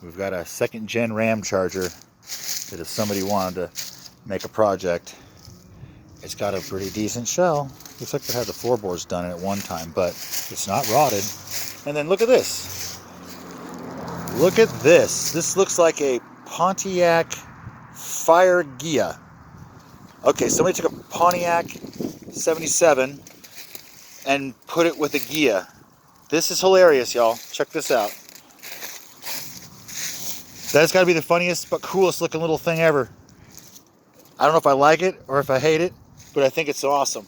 We've got a second-gen ramcharger that if somebody wanted to make a project, it's got a pretty decent shell. Looks like it had the floorboards done at one time, but it's not rotted. And then look at this. Look at this. This looks like a Pontiac Fire-Ghia. Okay, somebody took a Pontiac 77 and put it with a Ghia. This is hilarious, y'all. Check this out. That's got to be the funniest but coolest looking little thing ever. I don't know if I like it or if I hate it, but I think it's awesome.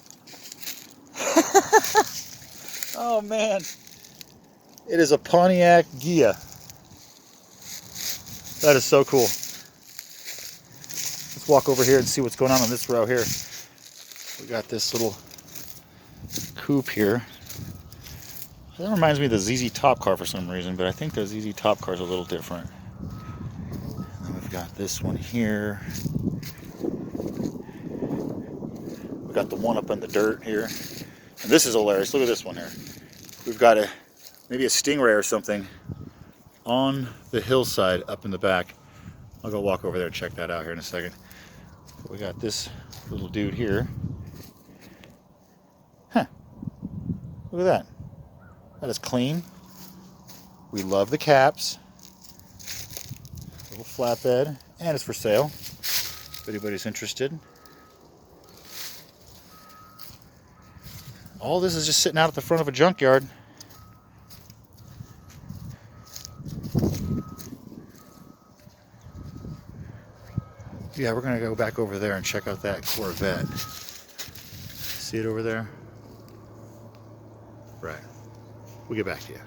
Oh man. It is a Pontiac Ghia. That is so cool. Let's walk over here and see what's going on this row here. We got this little coupe here. That reminds me of the ZZ Top car for some reason, but I think the ZZ Top car is a little different. And then we've got this one here. We got the one up in the dirt here. And this is hilarious. Look at this one here. We've got maybe a Stingray or something on the hillside up in the back. I'll go walk over there and check that out here in a second. We got this little dude here. Huh. Look at that. That is clean. We love the caps. Little flatbed. And it's for sale, if anybody's interested. All this is just sitting out at the front of a junkyard. Yeah, we're going to go back over there and check out that Corvette. See it over there? Right. We'll get back to you.